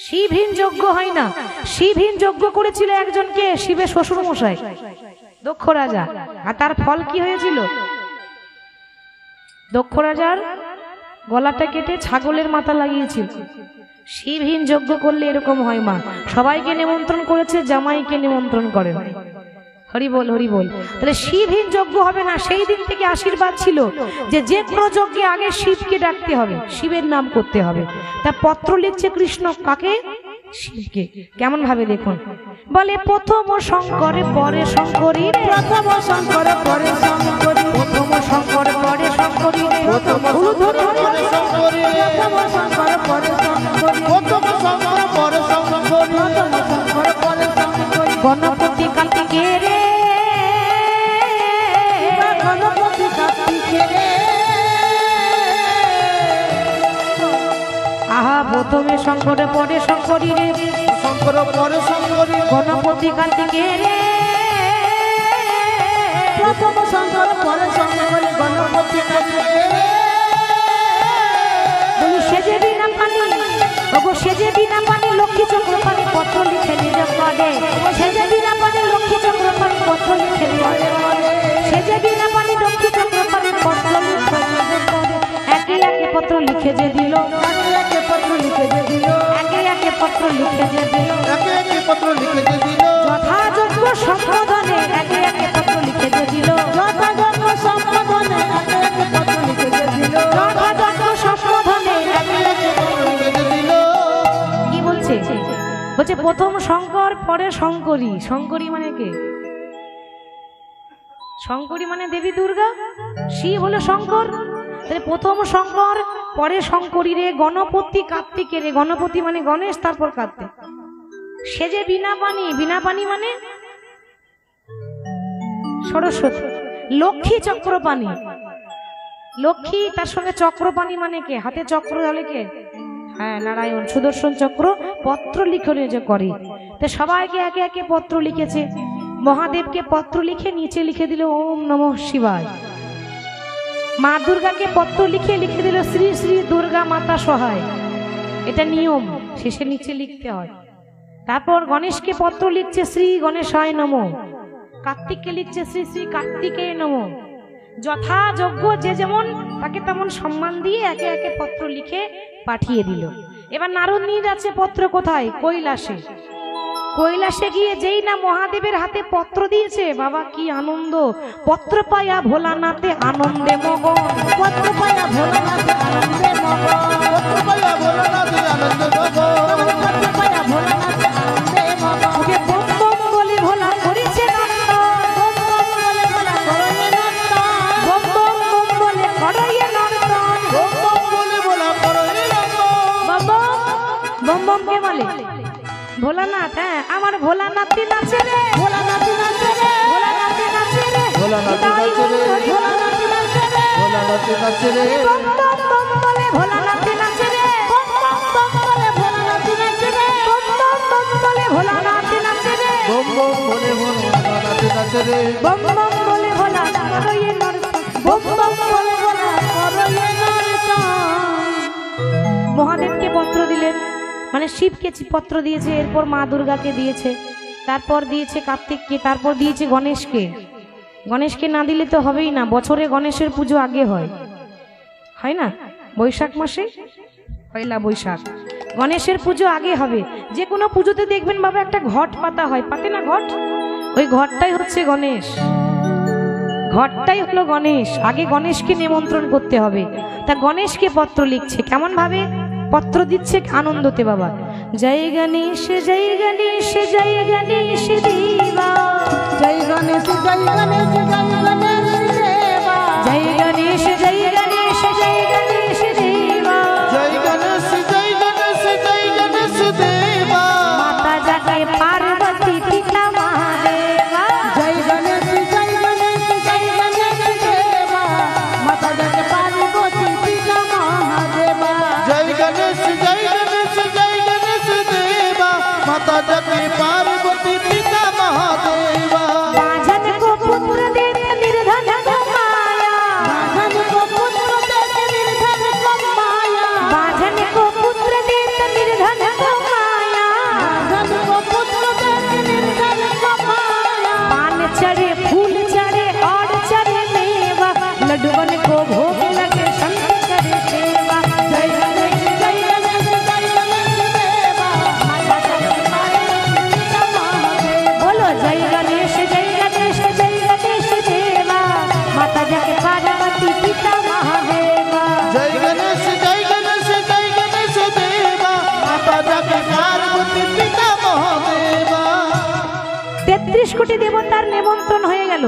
শিবহীন যজ্ঞ হয় না। শিবহীন যজ্ঞ করেছিল একজনকে শিবের শ্বশুর মশাই দক্ষ রাজা, আর তার ফল কি হয়েছিল? দক্ষ রাজার গলাটা কেটে ছাগলের মাথা লাগিয়েছিল। শিবহীন যজ্ঞ করলে এরকম হয় মা। সবাইকে নিমন্ত্রণ করেছে, জামাইকে নিমন্ত্রণ করেন। হরি বল হরি বল। তাহলে শিবহীন যজ্ঞ হবে না। সেই দিন থেকে আশীর্বাদ ছিল যে যে কোনো যজ্ঞে আগে শিবকে ডাকতে হবে, শিবের নাম করতে হবে। তা পত্র লিখছে কৃষ্ণ কাকে? শিবকে। কেমন ভাবে দেখুন, বলে প্রথম শঙ্করে পরে শঙ্করী, প্রথম শঙ্কর পরে শঙ্করী, প্রথম শঙ্কর পরে শঙ্করী, প্রথম শঙ্কর পরে শঙ্করী, প্রথম শঙ্কর পরে শঙ্করী, প্রথম শঙ্কর পরে শঙ্করী, প্রথম শঙ্কর পরে শঙ্করী। গণপতি কার্তিকে রে, গণপতি কার্তিকে রে, আহা প্রথমে শঙ্কর পরে শঙ্করী রে, শঙ্কর পরে শঙ্করী, গণপতি কার্তিকে রে, প্রথম শঙ্কর পরে শঙ্করী, গণপতি কার্তিকে রে। বলি সেজে বিনা পানি, ওগো সেজে বিনা পানি লক্ষ্মী চক্র পানি পত্র লিখে নিজ পদে, সেজে বিনা পানি লক্ষ্মী চক্র পানি পত্র লিখে নিজ পদে, সেজে বিনা পানি লক্ষ্মী চক্র পানি পত্র লিখে নিজ পদে। একে একে পত্র লিখে যে দিল, একে একে পত্র লিখে যে দিল, একে একে পত্র লিখে যে দিল, একে একে পত্র লিখে যে দিল, যথাযোগ্য সম্বোধনে একে একে পত্র লিখে যে দিল, যথাযথ সম্বোধনে একে একে পত্র লিখে যে দিল, যথাযোগ্য সম্বোধনে একে একে পত্র লিখে যে দিল। কি বলছে? বলছে প্রথম শঙ্কর পরে শঙ্করী। শঙ্করী মানে কে? শঙ্করী মানে দেবী দুর্গা, শিব হলো শঙ্কর। তাহলে প্রথম শঙ্কর পরে শঙ্করী রে, গণপতি কার্তিকে রে। গণপতি মানে গণেশ, তারপর কার্তিক। সেজে বিনা পানি, বিনা পানি মানে সরস্বতী। লক্ষ্মী চক্রপাণি, লক্ষ্মী তার সঙ্গে চক্রপাণি মানে কে? হাতে চক্র ধরে কে? হ্যাঁ নারায়ণ। সুদর্শন চক্র পত্র লিখনে যে করে। তো সবাইকে একে একে পত্র লিখেছে। মহাদেবকে পত্র লিখে নিচে লিখে দিল ওম নমঃ শিবায়। মা দুর্গাকে পত্র লিখে লিখে দিল শ্রী শ্রী দুর্গা মাতা সহায়। এটা নিয়ম, শেষে নিচে লিখতে হয়। তারপর গণেশকে পত্র লিখছে শ্রী গণেশায় নমঃ। কার্তিককে লিখছে শ্রী শ্রী কার্তিকেয় নমঃ। যথাযোগ্য যে যেমন তাকে তেমন সম্মান দিয়ে একে একে পত্র লিখে পাঠিয়ে দিল। এবার নারদ নিয়ে যাচ্ছে পত্র কোথায়? কৈলাসে। কৈলাসে গিয়ে যেই না মহাদেবের হাতে পত্র দিয়েছে, বাবা কি আনন্দ! পত্র পায়া ভোলানাথে আনন্দে মগন, পত্র পায়া ভোলানাথে আনন্দে মগন, পত্র পায়া ভোলানাথে আনন্দে মগন, পত্র পায়া ভোলানাথে আনন্দে মগন। ওকে বম বম বলে ভোলা করেছে নর্তন, বম বম বলে ভোলা করয়ে নর্তন, বম বম বম বলে করয়ে নর্তন, বম বম বলে ভোলা করয়ে নর্তন। বম বম বম কে বলে? ভোলানাথ। হ্যাঁ, আমার ভোলানাথই নাচে রে, ভোলানাথ নাচে রে, ভোলানাথই নাচে রে, ভোলানাথ নাচে রে, ভোলানাথ নাচে রে, ভোলানাথ নাচে রে। বম বম বম বলে ভোলানাথই নাচে রে, বম বম বম বলে ভোলানাথ নাচে রে, বম বম বম বলে ভোলানাথই নাচে রে, বম বম বলে ভোলানাথ নাচে রে, বম বম বলে ভোলা করয়ে নর্তন, বম বম বলে ভোলা করয়ে নর্তন। মহাদেবকে পত্র দিলেন, মানে শিবকে পত্র দিয়েছে। এরপর মা দুর্গাকে দিয়েছে, তারপর দিয়েছে কার্তিককে, তারপর দিয়েছে গণেশকে। গণেশকে না দিলে তো হবেই না। বছরে গণেশের পুজো আগে হয়, হয় না? বৈশাখ মাসে পয়লা বৈশাখ গণেশের পুজো আগে হবে। যে কোনো পুজোতে দেখবেন বাবা একটা ঘট পাতা হয়, পাতে না ঘট? ওই ঘটটাই হচ্ছে গণেশ, ঘটটাই হলো গণেশ। আগে গণেশকে নিমন্ত্রণ করতে হবে। তা গণেশকে পত্র লিখছে কেমন ভাবে? পত্র দিচ্ছে আনন্দতে বাবা। জয় গণেশ জয় গণেশ জয় গণেশ দেবা, জয় গণেশ জয় গণেশ জয় গণেশ দেবা, জয় গণেশ জয় গণেশ জয় গণেশ দেবা, জয় গণেশ জয় গণেশ জয় গণেশ দেবা, মাতা জাগে পার্বতী পিতা মহাদেবা, জয় গণেশ জয় গণেশ জয় গণেশ দেবা, মাতা জাগে পার্বতী পিতা মহাদেবা, জয় গণেশ জয় গণেশ জয় গণেশ দেবা, মাতা জাগে পার্বতী পিতা মহাদেবা। বাঁধন কো পুত্র দেব নির্ধন কো মায়া, বাঁধন কো পুত্র কোটি দেবতার নিমন্ত্রণ হয়ে গেল,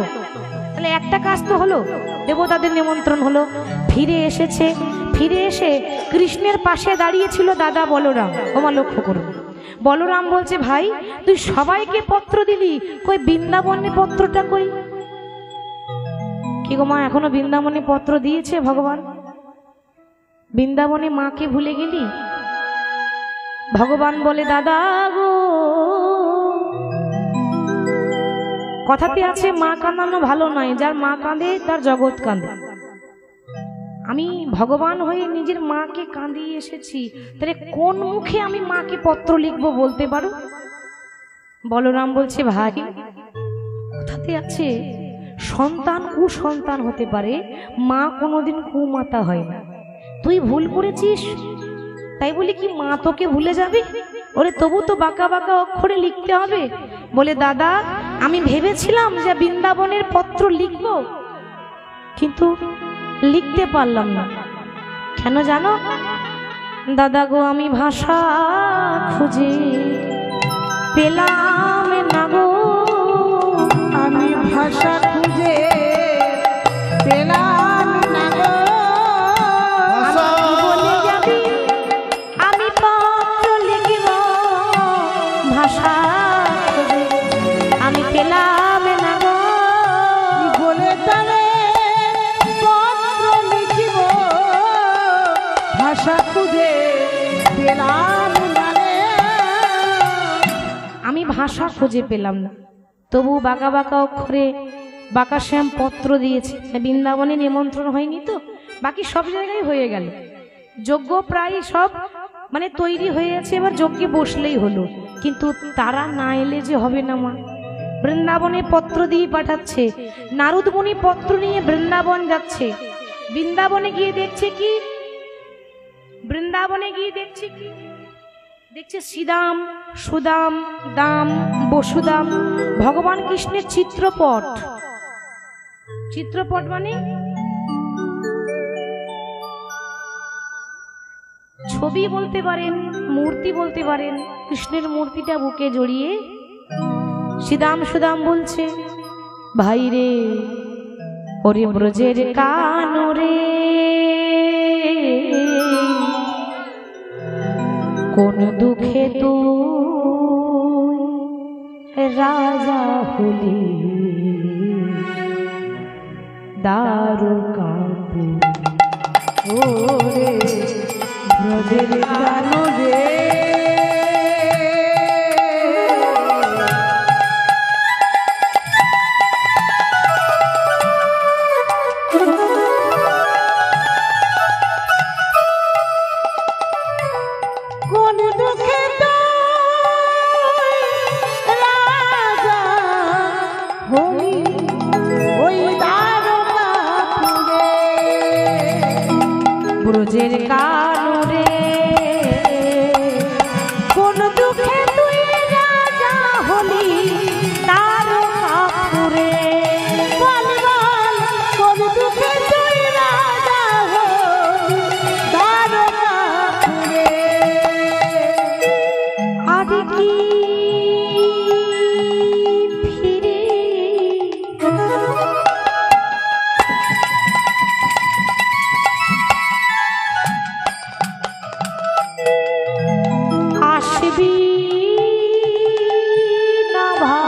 তাহলে একটা কাজ তো হলো, দেবতাদের নিমন্ত্রণ হলো। ফিরে এসেছে, ফিরে এসে কৃষ্ণের পাশে দাঁড়িয়েছিল দাদা বলরাম। ওমা লক্ষ্য করুন, বলরাম বলছে, ভাই তুই সবাইকে পত্র দিলি, কই বৃন্দাবনে পত্রটা কই? কি গো মা, এখনো বৃন্দাবনে পত্র দিয়েছে ভগবান? বৃন্দাবনে মাকে ভুলে গেলি? ভগবান বলে, দাদা গো, কথাতে আছে মা কাঁদানো ভালো নয়, যার মা কাঁদে তার জগৎ কাঁদে। আমি ভগবান হয়ে নিজের মাকে কাঁদিয়ে এসেছি, তাহলে কোন মুখে আমি মাকে পত্র লিখবো বলতে পারো? বলরাম বলছে, ভাই কথাতে আছে সন্তান কুসন্তান হতে পারে, মা কোনোদিন কুমাতা হয় না। তুই ভুল করেছিস, তাই বলি কি মা তোকে ভুলে যাবে? ওরে তবু তো বাঁকা বাঁকা অক্ষরে লিখতে হবে। বলে, দাদা আমি ভেবেছিলাম যে বৃন্দাবনের পত্র লিখব, কিন্তু লিখতে পারলাম না। কেন জানো? দাদা গো, আমি ভাষা খুঁজে পেলাম না গো, আমি ভাষা খুঁজে পেলাম না গো। আমাকে বলে যাবি আমি পত্র লিখিব, ভাষা খুঁজে আমি পেলাম না গো। বলে তারে পত্র লিখিব, ভাষা খুঁজে পেলাম না রে। আমি ভাষা খুঁজে পেলাম না, তবু বাঁকা বাঁকা অক্ষরে বাঁকা শ্যাম পত্র দিয়েছে। বৃন্দাবনে নিমন্ত্রণ হয়নি তো, বাকি সব জায়গায় হয়ে গেল। যজ্ঞ প্রায় সব মানে তৈরি হয়ে আছে, এবার যজ্ঞে বসলেই হলো। কিন্তু তারা না এলে যে হবে না মা। বৃন্দাবনে পত্র দিয়ে পাঠাচ্ছে, নারদ মুনি পত্র নিয়ে বৃন্দাবন যাচ্ছে। বৃন্দাবনে গিয়ে দেখছে কি, বৃন্দাবনে গিয়ে দেখছে কি, দেখছে শ্রীদাম, সুদাম, দাম, বসুদাম, ভগবান কৃষ্ণের চিত্রপট। চিত্রপট মানে ছবি বলতে পারেন, মূর্তি বলতে পারেন। কৃষ্ণের মূর্তিটা বুকে জড়িয়ে শ্রীদাম সুদাম বলছে, ভাই রে, ওরে ব্রজের কানরে কোন দুঃখে তুই রাজা হলি, দ্বারকাপুর ওরে ব্রজের কানরে কোন দুঃখে রাজা হলি, ওই দ্বারকাপুরে ব্রজের কানরে কোন দুঃখে তুই রাজা হলি, দ্বারকাপুরে। বল বল কোন দুঃখে তুই রাজা হলি, দ্বারকাপুরে। আদি কি ফিরে আসবি না ভাই?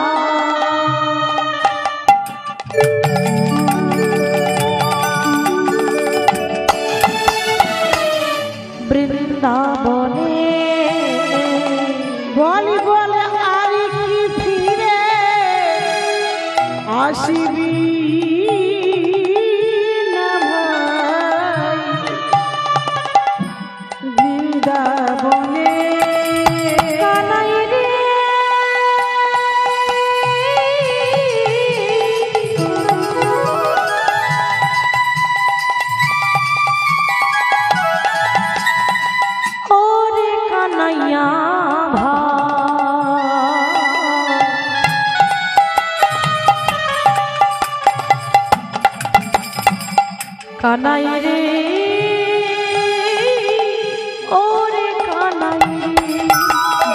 বৃন্দাবনে বলি বল আর কি ফিরে আসবি না ভাই, বৃন্দাবনে কানাই রে, ওরে কানাইয়া ভাই, কানাই রে, ওরে কানাই রে।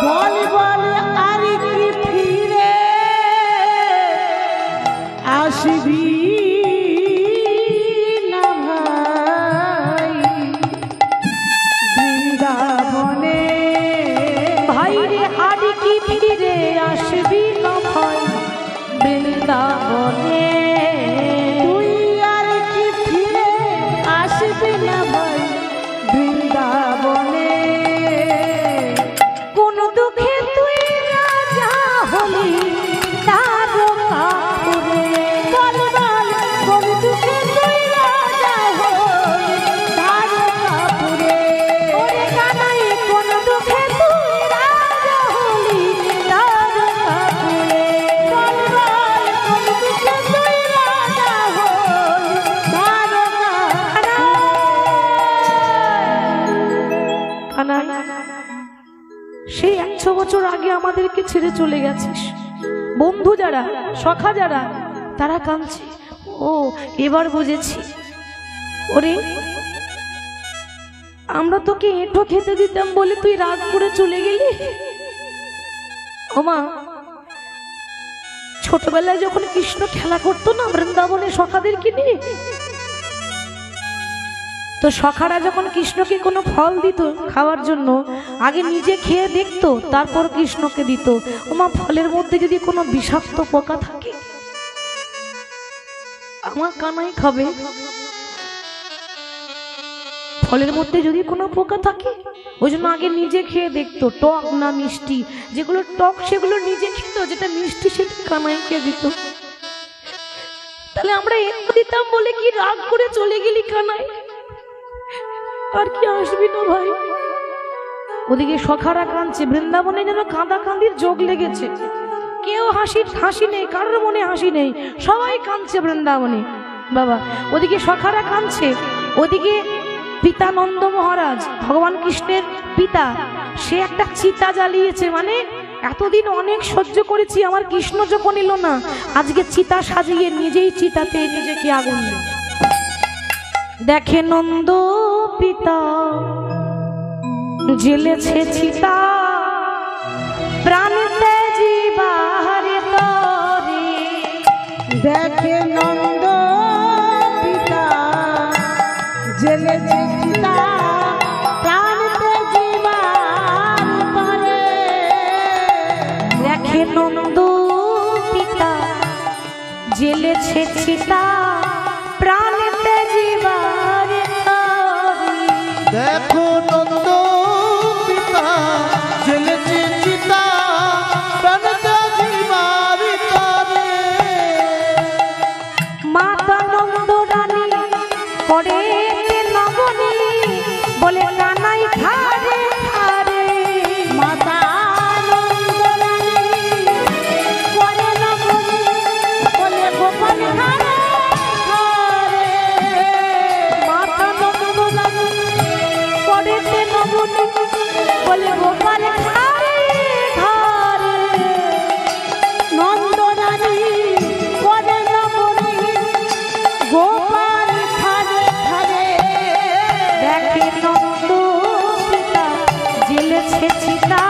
বল বল আর কি ফিরে আসবি না ভাই বৃন্দাবনে, তুই আর কি ফিরে আসবি না ভাই বৃন্দাবনে। কোন দুঃখে তুই রাজা হলি তারকাপুরে, বল বল কোন দুঃখে তুই রাজা হলি তারকাপুরে। ওরে কানাই কোন দুঃখে তুই রাজা হলি তারকাপুরে, বল বল কোন দুঃখে তুই রাজা হলি তারকাপুরে। কানাই সেই 100 বছর আগে আমাদেরকে ছেড়ে চলে গেছিস, বন্ধু যারা সখা যারা তারা কাঁদছে। ও এবার বুঝেছি, ওরে আমরা তোকে এঁঠো খেতে দিতাম বলে তুই রাগ করে চলে গেলি। ওমা ছোটবেলায় যখন কৃষ্ণ খেলা করতো না বৃন্দাবনে সখাদেরকে নিয়ে, তো সখারা যখন কৃষ্ণকে কোনো ফল দিত খাওয়ার জন্য আগে নিজে খেয়ে দেখতো, তারপর কৃষ্ণকে দিত। ওমা ফলের মধ্যে যদি কোনো বিষাক্ত পোকা থাকে আমার কানাই খাবে, ফলের মধ্যে যদি কোনো পোকা থাকে ওই জন্য আগে নিজে খেয়ে দেখতো টক না মিষ্টি, যেগুলো টক সেগুলো নিজে খেত, যেটা মিষ্টি সেটা কানাইকে দিত। তাহলে আমরা একটু দিতাম বলে কি রাগ করে চলে গেলি কানাই, আর কি আসবি না ভাই। ওদিকে সখারা কাঁদছে, বৃন্দাবনে যেন কাঁদা কান্দির যোগ লেগেছে, কেউ হাসি নেই, কারোর মনে হাসি নেই, সবাই কাঁদছে বৃন্দাবনে বাবা। ওদিকে সখারা কাঁদছে, ওদিকে পিতা নন্দ মহারাজ ভগবান কৃষ্ণের পিতা, সে একটা চিতা জ্বালিয়েছে, মানে এতদিন অনেক সহ্য করেছি, আমার কৃষ্ণ যখন এলো না আজকে চিতা সাজিয়ে নিজেই চিতাতে নিজেকে আগুন দেয়। দেখে নন্দ পিতা জ্বেলেছে চিতা, প্রাণতে জীবাহারে তরে, দেখে নন্দ পিতা জ্বেলেছে চিতা, প্রাণতে জীবার তরে। দেখে নন্দ পিতা জ্বেলেছে চিতা, প্রাণতে জীবাহারে তরে। দেখো নন্দ পিতা জ্বেলেছে চিতা, প্রাণতে জীবার তরে। মাতা নন্দ রানী করে নবনী বলে কানাই খারে খারে, মাতা নন্দ রানী করে নবনী বলে গোপাল ঘরে ঘরে। মাতা নন্দ রানী করে নবনী বলে গোপাল খারে খারে। নন্দ রানী করে নবনী গোপাল ঘরে ঘরে। দেখে নন্দ পিতা জ্বেলেছে চিতা,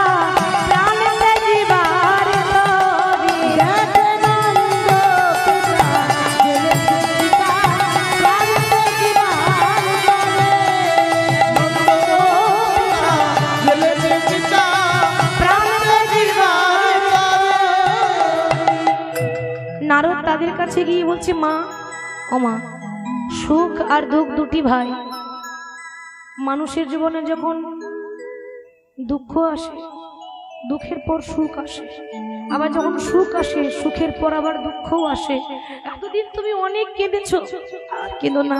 প্রাণতে জীবার তরে। দেখে নন্দ পিতা জ্বেলেছে চিতা, প্রাণতে জীবার তরে। জ্বেলেছে চিতা, প্রাণতে জীবার নারদ তাদের কাছে গিয়ে বলছে, মা ও মা, সুখ আর দুঃখ দুটি ভাই। মানুষের জীবনে যখন দুঃখ আসে, দুঃখের পর সুখ আসে, আবার যখন সুখ আসে সুখের পর আবার দুঃখও আসে। এতদিন তুমি অনেক কেঁদেছো, আর কেঁদো না।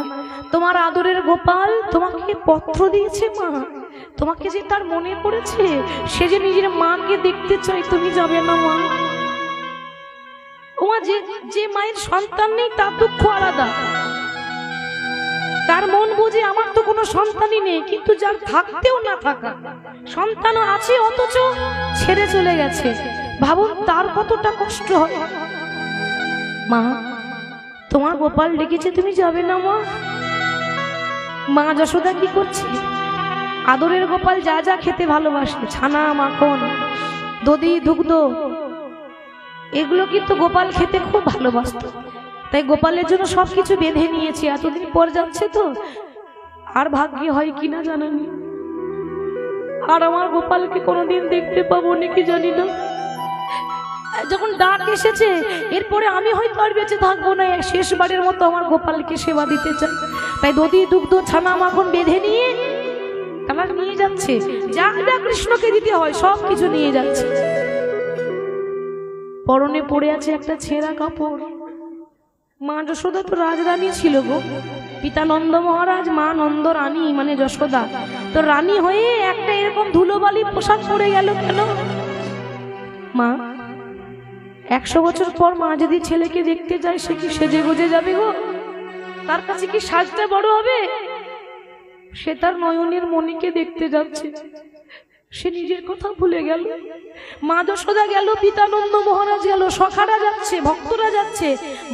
তোমার আদরের গোপাল তোমাকে পত্র দিয়েছে মা, তোমাকে যে তার মনে পড়েছে, সে যে নিজের মাকে দেখতে চাই, তুমি যাবে না মা। ওমা যে মায়ের সন্তান নেই তার দুঃখ আলাদা, তার মন বুঝে আমার তো কোনো সন্তানই নেই, কিন্তু যার থাকতেও না থাকা সন্তানও আছে অথচ ছেড়ে চলে গেছে, ভাবুন তার কতটা কষ্ট হয়। মা তোমার গোপাল ডেকেছে, তুমি যাবে না মা। মা যশোদা কি করছে, আদরের গোপাল যা যা খেতে ভালোবাসে, ছানা মাখন দধি দুগ্ধ, এগুলো কিন্তু গোপাল খেতে খুব ভালোবাসত, তাই গোপালের জন্য সবকিছু বেঁধে নিয়েছি। এতদিন পর যাচ্ছে তো, আর ভাগ্যে হয় কিনা জানানি, আর আমার গোপালকে কোনোদিন দেখতে পাবো নাকি জানি না। যখন ডাক এসেছে এরপরে আমি হয়তো আর বেঁচে থাকবো না, শেষবারের মতো আমার গোপালকে সেবা দিতে চাই। তাই দধি দুগ্ধ ছানা মাখন বেঁধে নিয়ে তারা নিয়ে যাচ্ছে, যা যা কৃষ্ণকে দিতে হয় সব কিছু নিয়ে যাচ্ছে। পরনে পড়ে আছে একটা ছেঁড়া কাপড়। মা যশোদা তো রাজরানী ছিল গো, পিতা নন্দ মহারাজ, মা নন্দ রানী মানে যশোদা তো রানী হয়ে একটা এরকম ধুলোবালি পোশাক পরে গেল কেন? মা 100 বছর পর মা যদি ছেলেকে দেখতে যায় সে কি সেজে গুজে যাবে গো? তার কাছে কি সাজটা বড় হবে? সে তার নয়নের মণিকে দেখতে যাচ্ছে, সে নিজের কথা ভুলে গেল। মা যশোদা গেল, পিতানন্দ মহারাজ গেল, সখারা যাচ্ছে, ভক্তরা যাচ্ছে,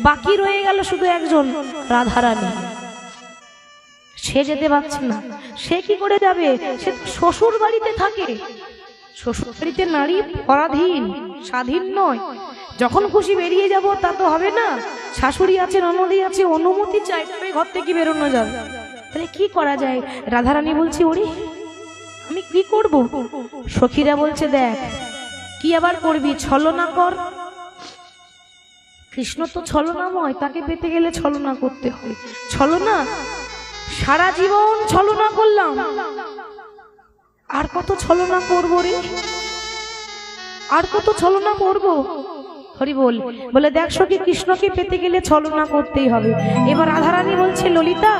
বাকি রয়ে গেল শুধু একজন রাধারানী। সে যেতে পারছে না। সে কি করে যাবে? সে শ্বশুর বাড়িতে থাকে। শ্বশুর বাড়িতে নারী পরাধীন, স্বাধীন নয়। যখন খুশি বেরিয়ে যাব তা তো হবে না। শাশুড়ি আছে, ননদি আছে, অনুমতি চাই তবে ঘর থেকে বেরোনো যাবে। তাহলে কি করা যায়? রাধারানী বলছি ওরে আমি কি করব? সখীরা বলছে দেখ কি আবার করবি, ছলনা কর। কৃষ্ণ তো ছলনাময়, তাকে পেতে গেলে ছলনা করতে হয়। ছলনা সারা জীবন ছলনা করলাম, আর কত ছলনা করবো রে, আর কত ছলনা করবো? হরি বল। বলে দেখ সখী, কৃষ্ণকে পেতে গেলে ছলনা করতেই হবে। এবার রাধারানী বলছে ললিতা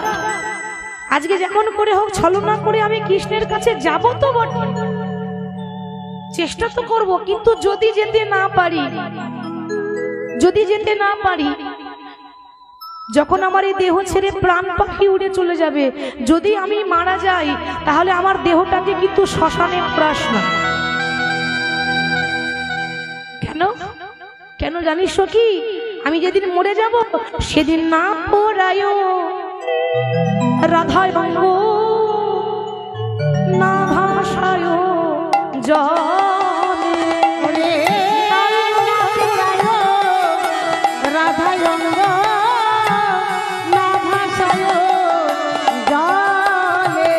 আজকে যেমন করে হোক ছলনা করে আমি কৃষ্ণের কাছে যাব তো বটে, চেষ্টা তো করব, কিন্তু যদি যেতে না পারি, যদি যেতে না পারি, যখন আমার এই দেহ ছেড়ে প্রাণ পাখি উড়ে চলে যাবে, যদি আমি মারা যাই তাহলে আমার দেহটাকে কিন্তু শ্মশানে পোড়াস না। কেন কেন জানিস কি? আমি যেদিন মরে যাব সেদিন না পোড়ায় রাধায় অঙ্গ, না ভাষায় জলে। রাধায় অঙ্গ না ভাষায় জলে।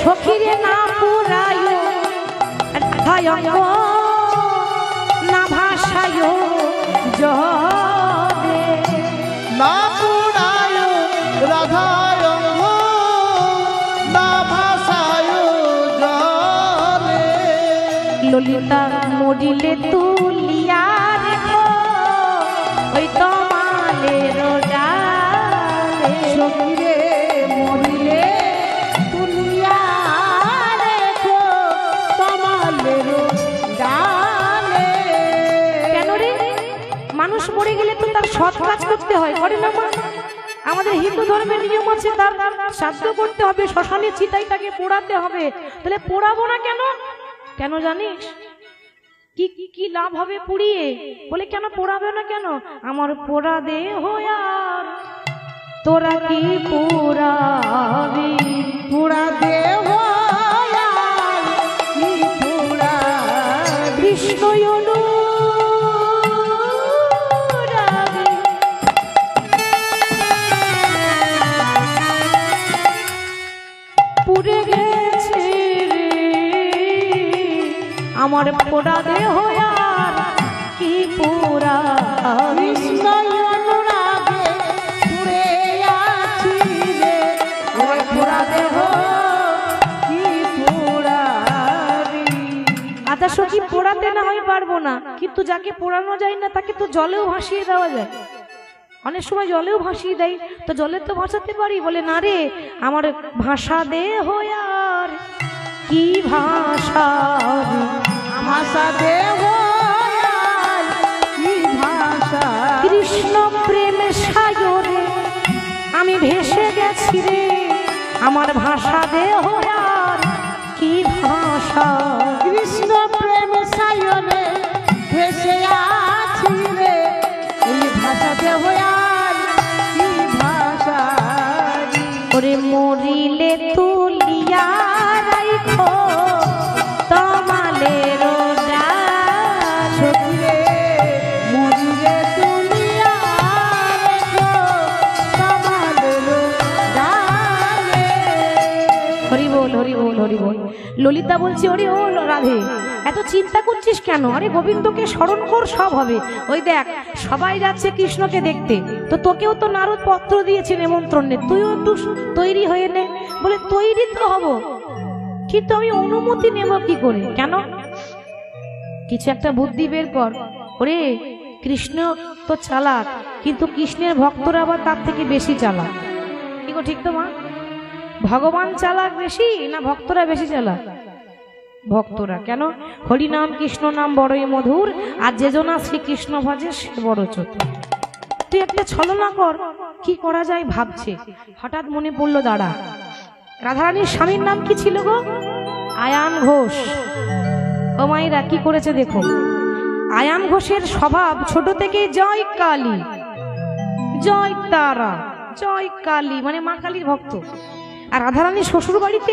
সখীরে না পোড়ায় রাধায় অঙ্গ না ভাষায় জলে। না পুরায় রাধায় অঙ্গ, না ভাষায় জলে। ললিতা মরিলে তুলিয়া রেখো ওই তমালের ডালে। সখীরে মরিলে তুলিয়া রেখো তমালের ডালে। কেন রে? মানুষ মরে গেলে তো তার সৎ কাজ করতে হয়, করে না মা? আমাদের হিন্দু ধর্মের নিয়ম আছে, তার শ্রাদ্ধ করতে হবে, শ্মশানে চিতাই তাকে পোড়াতে হবে। তাহলে পোড়াবো না কেন? কেন জানিস? কি কি লাভ হবে পুড়িয়ে? বলে কেন পোড়াবে না কেন? আমার পোড়া দেহ আর তোরা কি পোড়াবি? পুরা দেহ কি পুরা কৃষ্ণ অনুরাগী। পুড়ে গেছে রে আমার পোড়া দেহ আর কি পোড়া। কৃষ্ণ অনুরাগে পুরে আছি রে ওই পুরা দেহ কি পুরা। আচ্ছা সখী, পোড়াতে না হয় পারবো না, কিন্তু যাকে পোড়ানো যায় না তাকে তো জলেও ভাসিয়ে দেওয়া যায়। অনেক সময় জলেও ভাসিয়ে দেয়, তো জলে তো ভাসাতে পারি। বলে না রে, আমার ভাষা দেহ আর কি ভাষা। ভাষা দেহ কি ভাষা। কৃষ্ণ প্রেমে সাগরে আমি ভেসে গেছি রে, আমার ভাষা দেহ আর কি ভাষা। কৃষ্ণ প্রেম সায়নে ভেসে আছি রে এই ভাষা দেহ আর কি ভাষা। ওরে মরিলে তুলিয়া রাইখো তমালের ডালে। সখীরে মরিলে তুলিয়া রেখো তমালের ডালে। হরি বল হরি বল হরি বল। ললিতা বলছে, ওরে ও রাধে, এত চিন্তা করছিস কেন? আরে গোবিন্দকে স্মরণ কর, সব হবে। ওই দেখ সবাই যাচ্ছে কৃষ্ণকে দেখতে, তো তোকেও তো নারদ পত্র দিয়েছে নেমন্ত্রণে, তুইও একটু তৈরি হয়ে নে। বলে তৈরি তো হব, কিন্তু আমি অনুমতি নেব কি করে? কেন? কিছু একটা বুদ্ধি বের কর। ওরে কৃষ্ণ তো চালাক, কিন্তু কৃষ্ণের ভক্তরা আবার তার থেকে বেশি চালাক। কি গো, ঠিক তো মা? ভগবান চালাক বেশি না ভক্তরা বেশি চালাক? ভক্তরা। কেন? হরিনাম কৃষ্ণ নাম বড়ই মধুর, আর যে জনা শ্রীকৃষ্ণ ভজে সে বড় চতুর। তুই একটা ছলনা কর। কি করা যায় ভাবছে, হঠাৎ মনে পড়লো, দাঁড়া, রাধারানীর স্বামীর নাম কি ছিল গো? আয়ান ঘোষ। ও মায়েরা কি করেছে দেখো, আয়ান ঘোষের স্বভাব ছোট থেকে জয় কালী, জয় তারা, জয় কালী, মানে মা কালীর ভক্ত। আর রাধারানীর শ্বশুর বাড়িতে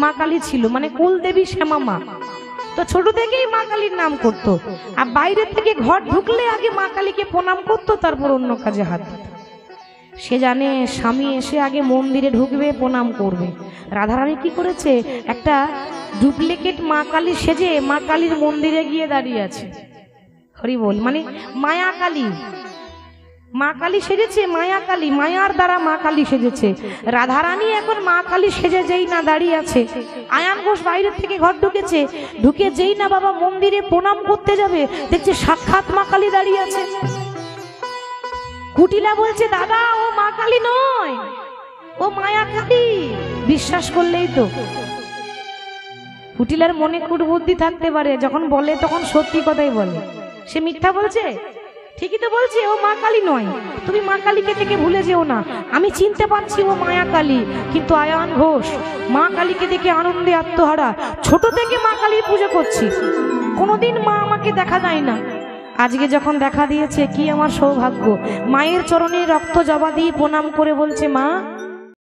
মা কালী ছিল, মানে কুলদেবী শ্যামা মা। তো ছোট থেকেই মা কালীর নাম করতো, আর বাইরে থেকে ঘর ঢুকলে আগে মা কালীকে প্রণাম করতো, তারপর অন্য কাজে হাত দিত। সে জানে স্বামী এসে আগে মন্দিরে ঢুকবে, প্রণাম করবে। রাধারানী কি করেছে, একটা ডুপ্লিকেট মা কালী সেজে মা কালীর মন্দিরে গিয়ে দাঁড়িয়ে আছে। হরি বল, মানে মায়া কালী, মা কালী সেজেছে, মায়া কালী, মায়ার দ্বারা মা কালী সেজেছে। রাধারানী এখন মা কালী সেজে যেই না দাঁড়িয়ে আছে, আয়ান ঘোষ বাইরে থেকে ঘর ঢুকেছে, ঢুকে যেই না বাবা মন্দিরে প্রণাম করতে যাবে, দেখছে সাক্ষাৎ মা কালী দাঁড়িয়ে আছে। কুটিলা বলছে, দাদা ও মা কালী নয়, ও মায়া কালী। বিশ্বাস করলেই তো। কুটিলার মনে কুটবুদ্ধি থাকতে পারে, যখন বলে তখন সত্যি কথাই বলে। সে মিথ্যা বলছে? ঠিকই তো বলছে, ও মা কালী নয়। তুমি মা কালীকে থেকে ভুলে যেও না, আমি চিনতে পারছি ও মায়া কালী। কিন্তু আয়ান ঘোষ মা কালীকে দেখে আনন্দে আত্মহারা, ছোট থেকে মা কালীর পুজো করছি, কোনোদিন মা আমাকে দেখা যায় না। আজকে যখন দেখা দিয়েছে, কি আমার সৌভাগ্য। মায়ের চরণে রক্ত জবা দিয়ে প্রণাম করে বলছে, মা